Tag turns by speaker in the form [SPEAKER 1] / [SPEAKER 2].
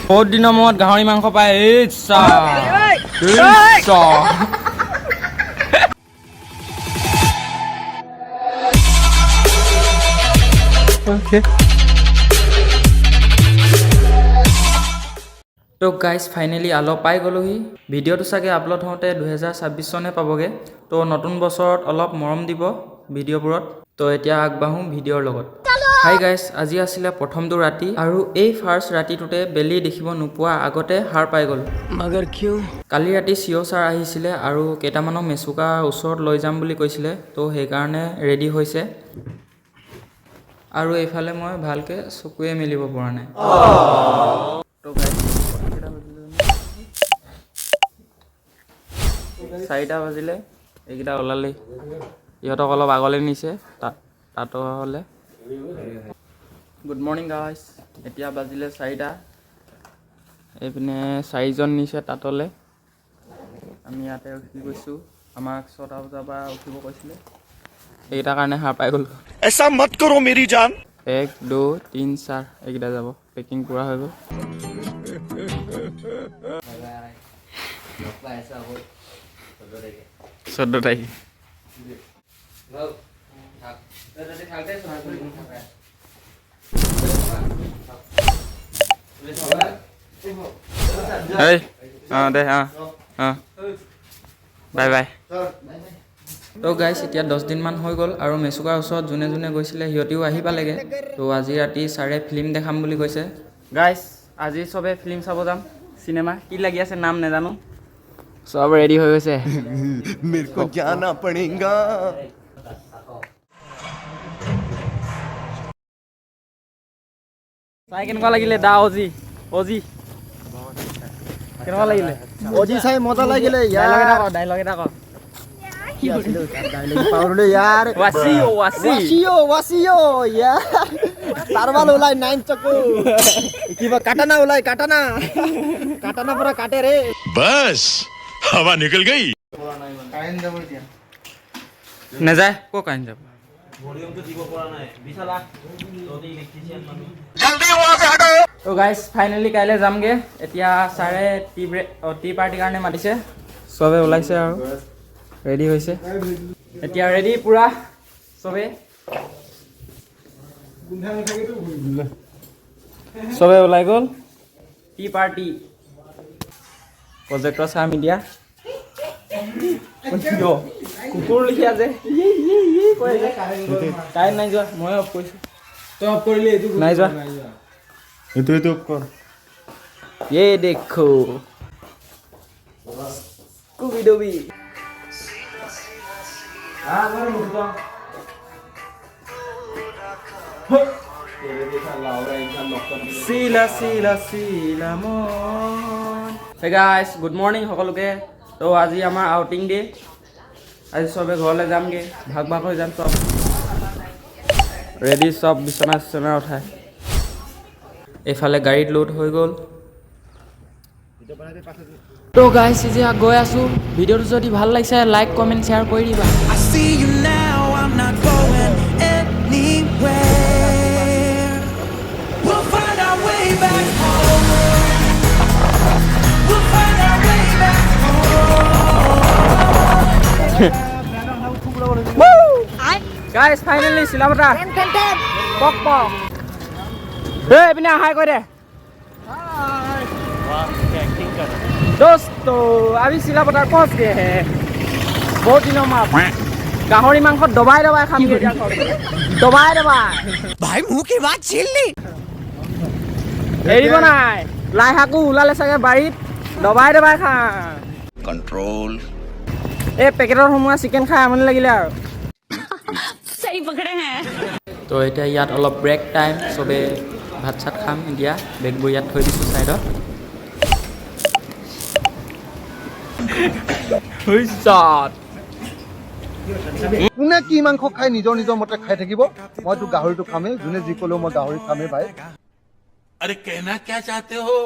[SPEAKER 1] বহুত দিনৰ মূৰত গাহৰি মাংস পায় তো গাইজ ফাইনেলি অলপ পাই গ'লোহি ভিডিঅ'টো চাগে আপলোড হওঁতে 2026 চনে পাবগৈ তো নতুন বছৰত অলপ মৰম দিব ভিডিঅ'বোৰত তো এতিয়া আগবাঢ়ো ভিডিঅ'ৰ লগত হাই গাইজ আজি আছিলে প্ৰথমটো ৰাতি আৰু এই ফাৰ্ষ্ট ৰাতিটোতে বেলি দেখিব নোপোৱা আগতে হাৰ পাই গ'লো মগৰ কিয় কালি ৰাতি চিঅ' ছাৰ আহিছিলে আৰু কেইটামানক মেচুকা ওচৰত লৈ যাম বুলি কৈছিলে তো সেইকাৰণে ৰেডি হৈছে আৰু এইফালে মই ভালকৈ চকুৱে মেলিব পৰা নাই তো গাইজ 4টা বাজিলে এইকেইটা ওলালেই ইহঁতক অলপ আগলৈ নিছে তাতো হ'লে গুড মৰ্ণিং গাইজ এতিয়া বাজিলে 4টা এইপিনে 4জন নিছে তাতলৈ আমি ইয়াতে উঠি গৈছোঁ আমাক 6টা বজাৰ পৰা উঠিব কৈছিলে এইকেইটাৰ কাৰণে হাৰ পাই গ'লোঁ
[SPEAKER 2] ऐसा मत करो मेरी जान
[SPEAKER 1] 1 2 3 4 এইকেইটা যাব পেকিং পূৰা হৈ গ'ল চৈধ্য তাৰিখ দে বাই বাই তো গাইজ এতিয়া 10 দিনমান হৈ গ'ল আৰু মেচুকাৰ ওচৰত যোনে যোনে গৈছিলে সিহঁতিও আহি পালেগৈ তো আজি ৰাতি ছাৰে ফিল্ম দেখাম বুলি কৈছে গাইজ আজি চবে ফিল্ম চাব যাম চিনেমা কি লাগি আছে নাম নাজানো সব ৰেডি হৈ গৈছে
[SPEAKER 2] मेरे को जाना पड़ेगा
[SPEAKER 1] চাই কেনেকুৱা লাগিলে দা অজি কেনেকুৱা লাগিলে
[SPEAKER 3] অজি চাই মজা লাগিলে
[SPEAKER 1] ডাইলগ এটা কওক
[SPEAKER 3] পাহৰিলো ইয়াৰ ৱাচিঅ ইয়াৰ তাৰবাল ওলাই 9 চকু কিবা কাটানা ওলাই কাটানা পৰা কাটে ৰে
[SPEAKER 2] बस हवा निकल गई
[SPEAKER 1] নেযায় ক'ৰ কাহিনী যাব তো গাইজ ফাইনেলি কাইলৈ যামগৈ এতিয়া ছাৰে টি পাৰ্টিৰ কাৰণে মাতিছে চবে ওলাইছে আৰু ৰেডি হৈছে এতিয়া ৰেডি পূৰা চবে ওলাই গ'ল টি পাৰ্টি প্ৰজেক্টৰ চাম এতিয়া কুকুৰ লিখীয়া যে কাৰেণ্ট নাই যোৱা মই অফ কৰিছোঁ তই অফ কৰিলি এইটো নাই যোৱা
[SPEAKER 2] এইটো অফ কৰ
[SPEAKER 1] ये देखो स्कूबी डूबी सीला सीला सीला मन हे गाइस गुड मॉर्निंग সকলোকে তো আজি আমাৰ আউটিং ডে আজি সবে ঘৰলৈ যামগে ভাগ ভাগ হৈ যাম সব ৰেডি সব বিছনা উঠাই এইফালে গাড়ীত লোড হৈ গ'ল তো গাইস যে গৈ আছো ভিডিওটো যদি ভাল লাগিছে লাইক কমেন্ট শেয়াৰ কৰি দিবা I see you now I'm not going anywhere We'll find our way back home We'll find our way back home Woo guys finally silabata pok pok hey pina hi koi de दोस्तों अभी सिलापटार पहुंच गए हैं बहुत दिनों में गाहरी मांस दबाई खाम दबाई भाई मुंह की बात छीन ली एरिब नाई लाई शाको उलाले सके बारित दबाई खा
[SPEAKER 2] कंट्रोल
[SPEAKER 1] ए पेकेटर सोमोआ चिकेन खाई आमनि लागिले आरो
[SPEAKER 4] सही पकड़े हैं
[SPEAKER 1] तो एटा यात अलप ब्रेक टाइम सबे भात सात खाम इदिया बेगबो यात थৈ दिसु साइडत
[SPEAKER 3] কোনে কি মাংস খাই নিজৰ নিজৰ মতে খাই থাকিব মইতো গাহৰিটো খামেই যোনে যি ক'লেও মই গাহৰি খামেই ভাই
[SPEAKER 2] अरे कहना क्या चाहते हो